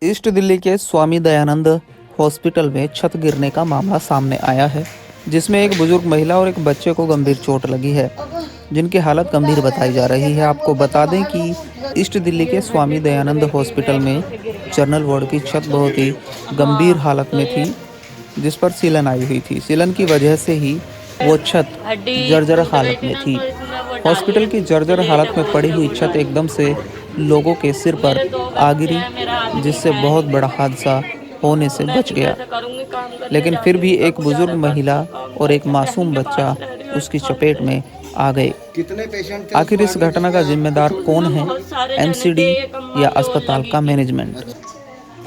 East Delhi के Swami Dayanand hospital में छत गिरने का मामला सामने आया है, जिसमें एक बुजुर्ग महिला और एक बच्चे को गंभीर चोट लगी है, जिनकी हालत गंभीर बताई जा रही है। आपको बता दें कि ईस्ट दिल्ली के स्वामी दयानंद हॉस्पिटल में जनरल वार्ड की छत बहुत ही गंभीर हालत में थी, जिस पर सीलन आई हुई थी। सीलन की वजह से ही वो छत जर्जर हालत में थी। हॉस्पिटल की जर्जर हालत में पड़ी हुई छत एकदम से लोगों के सिर पर आ गिरी, जिससे बहुत बड़ा हादसा होने से बच गया। लेकिन फिर भी एक बुजुर्ग महिला और एक मासूम बच्चा उसकी चपेट में आ गए। कितने पेशेंट थे? आखिर इस घटना का जिम्मेदार कौन है? एमसीडी या अस्पताल का मैनेजमेंट?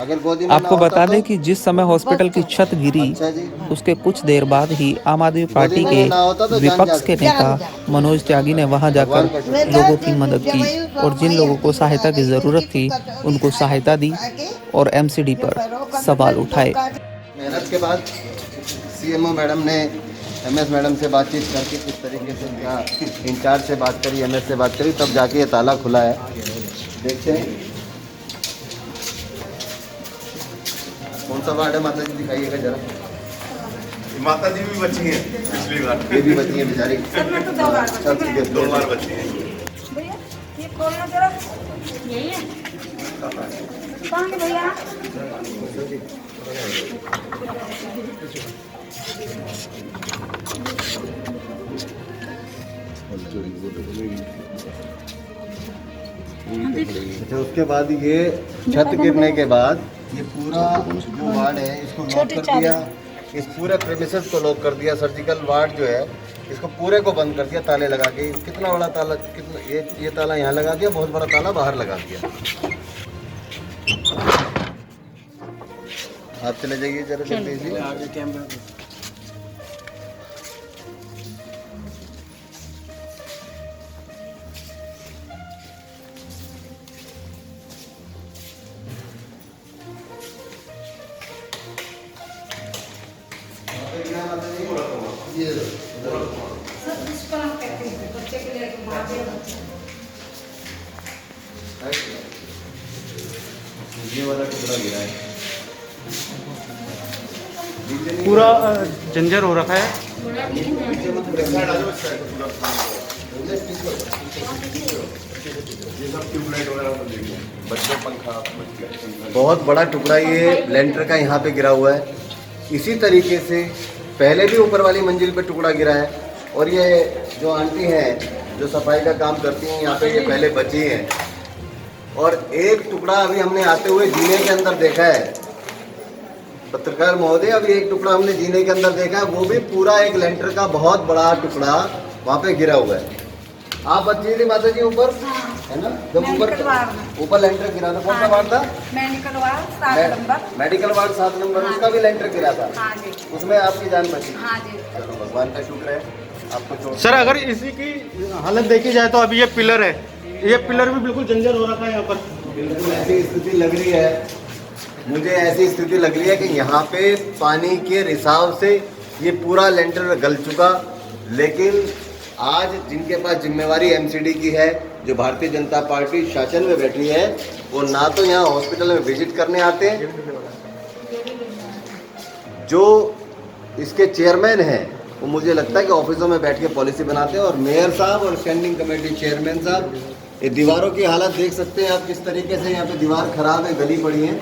अगर गोदी में ना आपको होता बता तो? दें कि जिस समय हॉस्पिटल की छत गिरी, अच्छा जी। उसके कुछ देर बाद ही आम आदमी पार्टी में के ना होता तो जान विपक्ष के जाती। नेता मनोज त्यागी ने वहां जाकर लोगों की मदद की और जिन लोगों को सहायता की जरूरत थी उनको सहायता दी और एमसीडी पर सवाल उठाए। मेहनत के बाद सीएमओ मैडम ने एमएस मैडम से बातचीत करके किस तरीके से उनका इंचार्ज से बात करी, एमएस से बात करी, तब जाके ये ताला खुला है। देखते हैं कौन सा वार्ड है, माता जी दिखाइएगा जरा। माता जी भी बची हैं पिछली बार, ये भी बची है बेचारी। दो बार बची हैं। ये खोलना जरा, यही है कहाँ है भैया? अच्छा, उसके बाद ये छत गिरने के बाद ये पूरा जो वार्ड है इसको लॉक कर दिया। इस पूरे प्रेमिसेस को लॉक कर दिया। सर्जिकल वार्ड जो है इसको पूरे को बंद कर दिया ताले लगा के। कितना बड़ा ताला, कितना ये ताला यहाँ लगा दिया, बहुत बड़ा ताला बाहर लगा दिया। आप चले जाइए जरा जल्दी से। ये वाला टुकड़ा गिरा है, पूरा जंजर हो रखा है। ये सब ट्यूबलाइट वगैरह तो देखिए, बच्चे पंखा बहुत बड़ा टुकड़ा ये लेंटर का यहाँ पे गिरा हुआ है। इसी तरीके से पहले भी ऊपर वाली मंजिल पे टुकड़ा गिरा है। और ये जो आंटी हैं जो सफाई का काम करती हैं यहाँ पे, ये पहले बची हैं। और एक टुकड़ा अभी हमने आते हुए जीने के अंदर देखा है, पत्रकार महोदय, अभी एक टुकड़ा हमने जीने के अंदर देखा है, वो भी पूरा एक लेंटर का बहुत बड़ा टुकड़ा वहाँ पे गिरा हुआ है। आप बची थी माता जी ऊपर, है ना? जब ऊपर लेंटर गिरा था, कौन सा वार्ड था? Medical ward 7 number. Medical ward 7 number, उसका भी लेंटर गिरा था। हाँ जी, उसमें आपकी जान बची। हाँ जी। चलो भगवान का शुक्र है, आपको चोट। सर, अगर इसी की हालत देखी जाए तो अभी ये पिलर है, ये पिलर भी बिल्कुल जंजर हो रखा है यहाँ पर। बिल्कुल ऐसी स्थिति लग रही है, मुझे ऐसी स्थिति लग रही है कि यहाँ पे पानी के रिसाव से ये पूरा लेंटर गल चुका। लेकिन आज जिनके पास जिम्मेवारी एमसीडी की है, जो भारतीय जनता पार्टी शासन में बैठी है, वो ना तो यहाँ हॉस्पिटल में विजिट करने आते हैं, जो इसके चेयरमैन हैं वो मुझे लगता है कि ऑफिसों में बैठ के पॉलिसी बनाते हैं। और मेयर साहब और स्टैंडिंग कमेटी चेयरमैन साहब, ये दीवारों की हालत देख सकते हैं आप किस तरीके से, यहाँ पे दीवार खराब है, गली पड़ी है।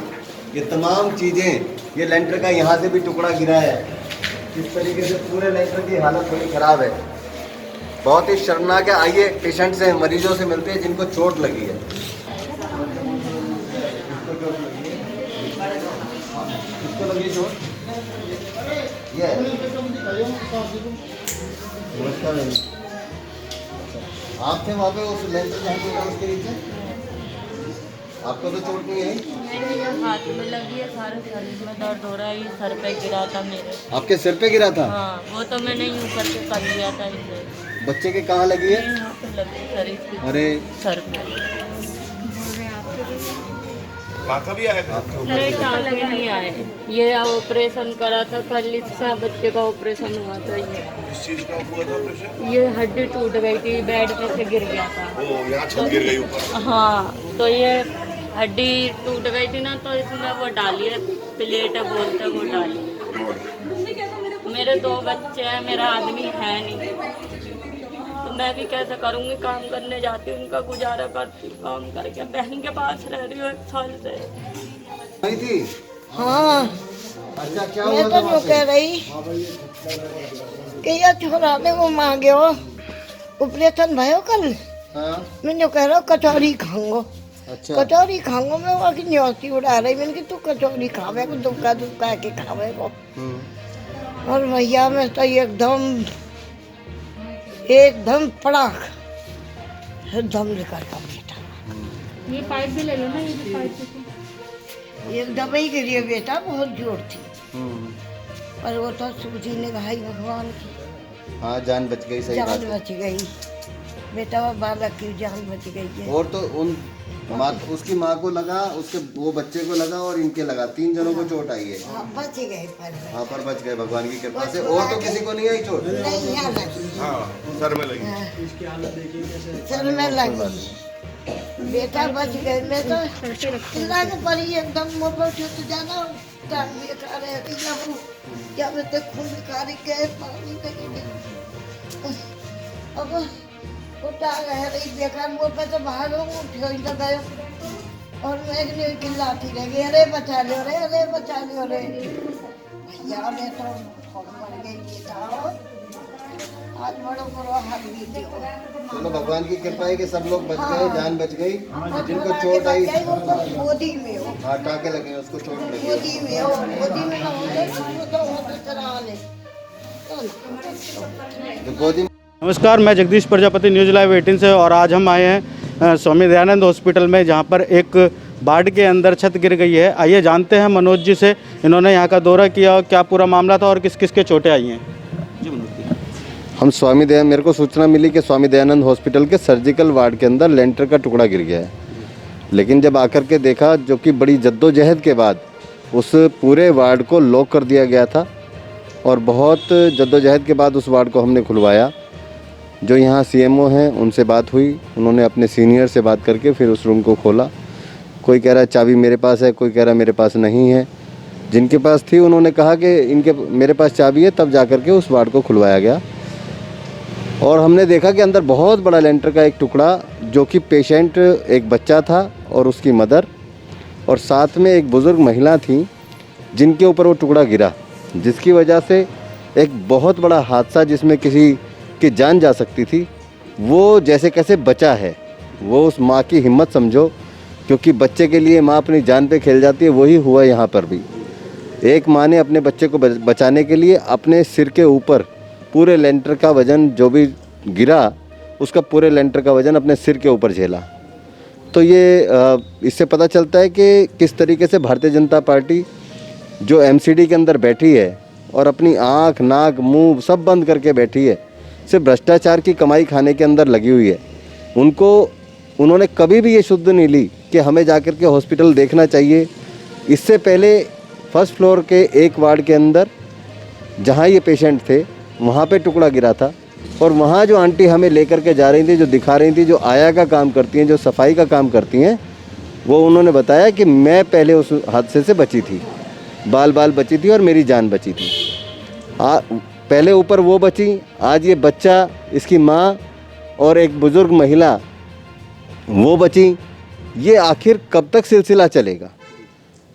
ये तमाम चीज़ें, ये लेंटर का यहाँ से भी टुकड़ा गिरा है, इस तरीके से पूरे लेंटर की हालत थोड़ी ख़राब है। बहुत ही शर्मनाक है। आइए पेशेंट से, मरीजों से मिलते हैं जिनको चोट लगी है। किसको लगी चोट? ये नमस्कार। आप थे वहाँ पे उस लेंटर जहाँ पे उसके नीचे? आपको तो चोट नहीं है? मेरे हाथ में लगी है, सारे शरीर में दर्द हो रहा है, ये सर पे गिरा था मेरे। आपके सिर पे गिरा था? हाँ, वो तो मैंने यूँ करके कर लिया था इसे। बच्चे के कहाँ लगी है? यहाँ पे लगी शरीर पे, अरे सर पे। टाका भी आया था। नहीं, टाँके नहीं आए। ये ऑपरेशन करा था कल, इसका बच्चे का ऑपरेशन हुआ था। किस चीज का हुआ था ऑपरेशन? ये हड्डी टूट गई थी, बेड पे से गिर गया था। ओ, यहाँ छत गिर गई ऊपर। हाँ, तो ये हड्डी टूट गई थी ना, तो इसमें वो डाली है, प्लेट है बोलते वो डाली। मेरे 2 बच्चे हैं, मेरा आदमी है नहीं, तो मैं भी कैसे करूँगी? काम करने जाती हूँ, उनका गुजारा करती हूँ काम करके। बहन के पास रह रही हूँ 1 साल से। नहीं थी। हाँ, अच्छा, क्या मैं हुआ तो था वहाँ जो कह पे? रही कि ये छोराने को मांगे हो ऑपरेशन भयो कल। हाँ, मैं जो कह रहा हूँ कचौरी खाऊंगो, अच्छा। कचौरी खाऊंगो। मैं वहाँ की न्योती उड़ा रही, मैंने कि तू कचौरी खावे को दुबका दुबका के खावे को। और भैया मैं तो एकदम पड़ाक दम निकल का बेटा। ये पाइप भी ले लो ना, ये पाइप एकदम ही गिरी बेटा, बहुत जोर थी। पर वो तो सूजी ने भाई भगवान की हाँ, जान बच गई, सही बात जान है। बच गई बेटा, वो बालक की जान बच गई है। और तो उन उसकी माँ को लगा, उसके वो बच्चे को लगा और इनके लगा, 3 जनों को चोट आई है। हाँ, बच गए पर हाँ, पर बच गए भगवान की कृपा से। और तो किसी को नहीं आई चोट? नहीं यहाँ लगी, हाँ, सर में लगी। सर में लगी बेटा, बच गए। मैं तो चिल्ला के पड़ी एकदम, मोबाइल छूट जाना टांग बेकार है क्या मैं तो खून कारी गए पानी लगी। अब वो टांग है रही बेकार, मोर पे तो भागो उठो ही लगायो। और मैं एक लाठी लगी, अरे बचा लो रे, अरे बचा लो रे। भैया मैं तो मर गई बेटा, आज बड़ो बड़ो हाथ भी देखो। चलो, भगवान की कृपा है कि सब लोग बच गए, जान बच गई। जिनको बच चोट आई, गई, वो गोदी में हो, हाँ, टाँके लगे, उसको चोट लगी। गोदी में हो, गोदी में ना हो तो चला ले तो गोदी में नमस्कार, मैं जगदीश प्रजापति, न्यूज़ लाइव 18 से। और आज हम आए हैं स्वामी दयानंद हॉस्पिटल में, जहां पर एक वार्ड के अंदर छत गिर गई है। आइए जानते हैं मनोज जी से, इन्होंने यहां का दौरा किया, क्या पूरा मामला था और किस किस के चोटें आई हैं। जी मनोज जी। हम मेरे को सूचना मिली कि स्वामी दयानंद हॉस्पिटल के सर्जिकल वार्ड के अंदर लेंटर का टुकड़ा गिर गया है। लेकिन जब आकर के देखा, जो कि बड़ी जद्दोजहद के बाद उस पूरे वार्ड को लॉक कर दिया गया था, और बहुत जद्दोजहद के बाद उस वार्ड को हमने खुलवाया। जो यहाँ सीएमओ हैं उनसे बात हुई, उन्होंने अपने सीनियर से बात करके फिर उस रूम को खोला। कोई कह रहा है चाबी मेरे पास है, कोई कह रहा है मेरे पास नहीं है। जिनके पास थी उन्होंने कहा कि मेरे पास चाबी है, तब जा कर के उस वार्ड को खुलवाया गया। और हमने देखा कि अंदर बहुत बड़ा लेंटर का एक टुकड़ा, जो कि पेशेंट एक बच्चा था और उसकी मदर, और साथ में एक बुज़ुर्ग महिला थी, जिनके ऊपर वो टुकड़ा गिरा, जिसकी वजह से एक बहुत बड़ा हादसा जिसमें किसी की जान जा सकती थी, वो जैसे कैसे बचा है। वो उस माँ की हिम्मत समझो, क्योंकि बच्चे के लिए माँ अपनी जान पे खेल जाती है। वही हुआ यहाँ पर भी। एक माँ ने अपने बच्चे को बचाने के लिए अपने सिर के ऊपर पूरे लेंटर का वज़न, जो भी गिरा उसका पूरे लेंटर का वज़न अपने सिर के ऊपर झेला। तो ये इससे पता चलता है कि किस तरीके से भारतीय जनता पार्टी जो एमसीडी के अंदर बैठी है और अपनी आँख, नाक, मुंह सब बंद करके बैठी है, सिर्फ भ्रष्टाचार की कमाई खाने के अंदर लगी हुई है। उन्होंने कभी भी ये शुद्ध नहीं ली कि हमें जाकर के हॉस्पिटल देखना चाहिए। इससे पहले फर्स्ट फ्लोर के एक वार्ड के अंदर जहाँ ये पेशेंट थे, वहाँ पे टुकड़ा गिरा था, और वहाँ जो आंटी हमें लेकर के जा रही थी, जो दिखा रही थी, जो आया का काम करती हैं, जो सफाई का काम करती हैं, वो उन्होंने बताया कि मैं पहले उस हादसे से बची थी, बाल बची थी और मेरी जान बची थी। पहले ऊपर वो बची, आज ये बच्चा, इसकी माँ और एक बुज़ुर्ग महिला वो बची। ये आखिर कब तक सिलसिला चलेगा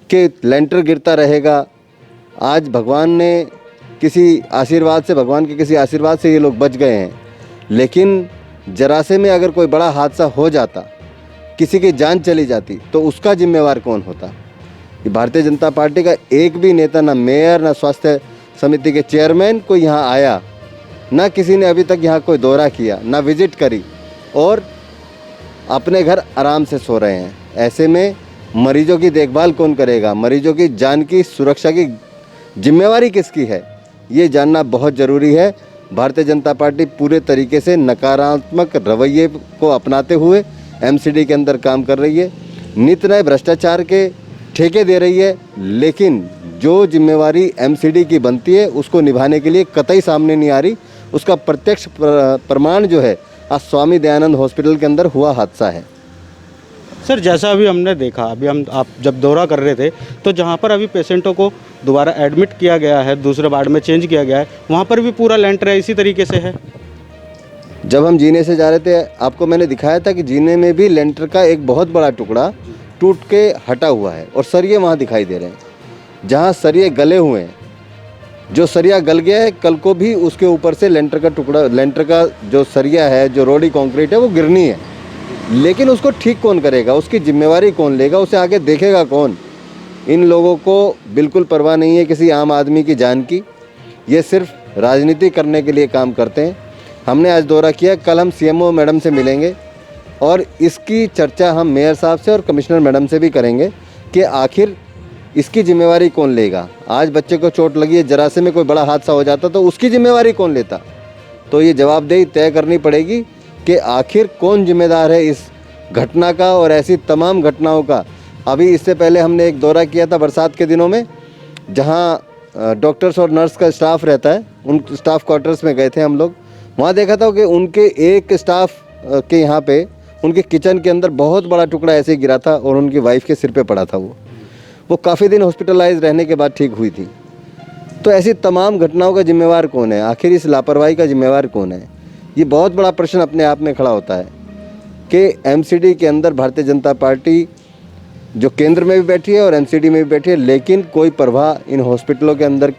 कि लेंटर गिरता रहेगा? आज भगवान ने किसी आशीर्वाद से, भगवान के किसी आशीर्वाद से ये लोग बच गए हैं। लेकिन जरा से में अगर कोई बड़ा हादसा हो जाता, किसी की जान चली जाती, तो उसका जिम्मेवार कौन होता? ये भारतीय जनता पार्टी का एक भी नेता, ना मेयर, ना स्वास्थ्य समिति के चेयरमैन कोई यहाँ आया, ना किसी ने अभी तक यहाँ कोई दौरा किया, ना विजिट करी, और अपने घर आराम से सो रहे हैं। ऐसे में मरीजों की देखभाल कौन करेगा? मरीजों की जान की सुरक्षा की जिम्मेवारी किसकी है? ये जानना बहुत ज़रूरी है। भारतीय जनता पार्टी पूरे तरीके से नकारात्मक रवैये को अपनाते हुए एमसीडी के अंदर काम कर रही है, नित नए भ्रष्टाचार के ठेके दे रही है, लेकिन जो जिम्मेवारी एमसीडी की बनती है उसको निभाने के लिए कतई सामने नहीं आ रही। उसका प्रत्यक्ष प्रमाण जो है आज स्वामी दयानंद हॉस्पिटल के अंदर हुआ हादसा है। सर जैसा अभी हमने देखा, अभी आप जब दौरा कर रहे थे तो जहाँ पर अभी पेशेंटों को दोबारा एडमिट किया गया है, दूसरे वार्ड में चेंज किया गया है, वहाँ पर भी पूरा लेंटर इसी तरीके से है। जब हम जीने से जा रहे थे आपको मैंने दिखाया था कि जीने में भी लेंटर का एक बहुत बड़ा टुकड़ा टूट के हटा हुआ है और सरिये वहाँ दिखाई दे रहे हैं। जहाँ सरिये गले हुए हैं, जो सरिया गल गया है, कल को भी उसके ऊपर से लेंटर का टुकड़ा, लेंटर का जो सरिया है, जो रोडी कंक्रीट है, वो गिरनी है। लेकिन उसको ठीक कौन करेगा, उसकी जिम्मेवारी कौन लेगा, उसे आगे देखेगा कौन? इन लोगों को बिल्कुल परवाह नहीं है किसी आम आदमी की जान की। ये सिर्फ राजनीति करने के लिए काम करते हैं। हमने आज दौरा किया, कल हम सीएमओ मैडम से मिलेंगे और इसकी चर्चा हम मेयर साहब से और कमिश्नर मैडम से भी करेंगे कि आखिर इसकी जिम्मेवारी कौन लेगा। आज बच्चे को चोट लगी है, जरा से में कोई बड़ा हादसा हो जाता तो उसकी जिम्मेवारी कौन लेता। तो ये जवाबदेही तय करनी पड़ेगी कि आखिर कौन जिम्मेदार है इस घटना का और ऐसी तमाम घटनाओं का। अभी इससे पहले हमने एक दौरा किया था बरसात के दिनों में, जहां डॉक्टर्स और नर्स का स्टाफ रहता है, उन स्टाफ क्वार्टर्स में गए थे हम लोग। वहां देखा था कि उनके एक स्टाफ के यहाँ पे उनके किचन के अंदर बहुत बड़ा टुकड़ा ऐसे ही गिरा था और उनकी वाइफ के सिर पे पड़ा था। वो काफ़ी दिन हॉस्पिटलाइज रहने के बाद ठीक हुई थी। तो ऐसी तमाम घटनाओं का जिम्मेवार कौन है, आखिर इस लापरवाही का जिम्मेवार कौन है? ये बहुत बड़ा प्रश्न अपने आप में खड़ा होता है कि एमसीडी के अंदर भारतीय जनता पार्टी जो केंद्र में भी बैठी है और एमसीडी में भी बैठी है, लेकिन कोई परवाह इन हॉस्पिटलों के अंदर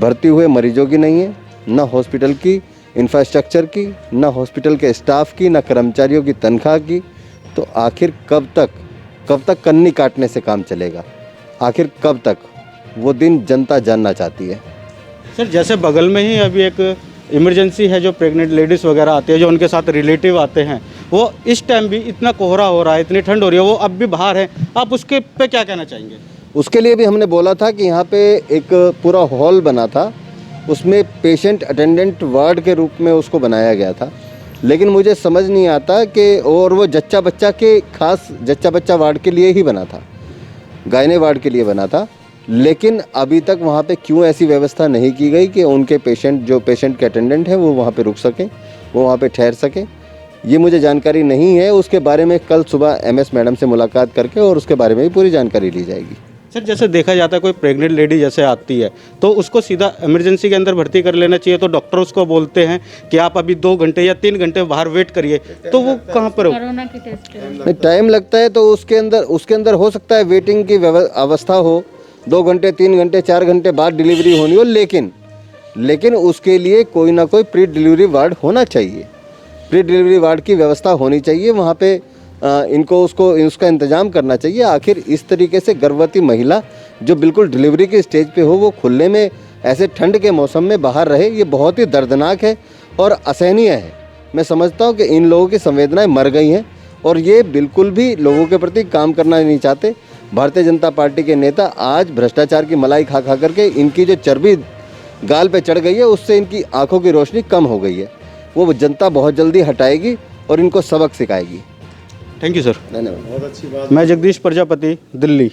भर्ती हुए मरीजों की नहीं है, ना हॉस्पिटल की इंफ्रास्ट्रक्चर की, ना हॉस्पिटल के स्टाफ की, ना कर्मचारियों की तनख्वाह की। तो आखिर कब तक कन्नी काटने से काम चलेगा? आखिर कब तक? वो दिन जनता जानना चाहती है। सर जैसे बगल में ही अभी एक इमरजेंसी है, जो प्रेग्नेंट लेडीज़ वगैरह आती है, जो उनके साथ रिलेटिव आते हैं, वो इस टाइम भी इतना कोहरा हो रहा है, इतनी ठंड हो रही है, वो अब भी बाहर है, आप उसके पे क्या कहना चाहेंगे? उसके लिए भी हमने बोला था कि यहाँ पे एक पूरा हॉल बना था, उसमें पेशेंट अटेंडेंट वार्ड के रूप में उसको बनाया गया था। लेकिन मुझे समझ नहीं आता कि, और वो जच्चा बच्चा के खास जच्चा बच्चा वार्ड के लिए ही बना था, गायने वार्ड के लिए बना था। लेकिन अभी तक वहाँ पे क्यों ऐसी व्यवस्था नहीं की गई कि उनके पेशेंट, जो पेशेंट के अटेंडेंट हैं, वो वहाँ पे रुक सकें, वो वहाँ पे ठहर सकें, ये मुझे जानकारी नहीं है। उसके बारे में कल सुबह एमएस मैडम से मुलाकात करके और उसके बारे में भी पूरी जानकारी ली जाएगी। सर जैसे देखा जाता है, कोई प्रेग्नेंट लेडी जैसे आती है तो उसको सीधा इमरजेंसी के अंदर भर्ती कर लेना चाहिए, तो डॉक्टर उसको बोलते हैं कि आप अभी 2 घंटे या 3 घंटे बाहर वेट करिए, तो वो कहाँ पर हो? कोरोना की टेस्ट नहीं, टाइम लगता है तो उसके अंदर हो सकता है वेटिंग की अवस्था हो, 2 घंटे 3 घंटे 4 घंटे बाद डिलीवरी होनी हो, लेकिन उसके लिए कोई ना कोई प्री डिलीवरी वार्ड होना चाहिए, प्री डिलीवरी वार्ड की व्यवस्था होनी चाहिए। वहाँ पे इनको उसका इंतज़ाम करना चाहिए। आखिर इस तरीके से गर्भवती महिला जो बिल्कुल डिलीवरी के स्टेज पे हो, वो खुले में ऐसे ठंड के मौसम में बाहर रहे, ये बहुत ही दर्दनाक है और असहनीय है। मैं समझता हूँ कि इन लोगों की संवेदनाएं मर गई हैं और ये बिल्कुल भी लोगों के प्रति काम करना नहीं चाहते। भारतीय जनता पार्टी के नेता आज भ्रष्टाचार की मलाई खा करके इनकी जो चर्बी गाल पे चढ़ गई है, उससे इनकी आंखों की रोशनी कम हो गई है। वो जनता बहुत जल्दी हटाएगी और इनको सबक सिखाएगी। Thank you sir. धन्यवाद। मैं जगदीश प्रजापति, दिल्ली।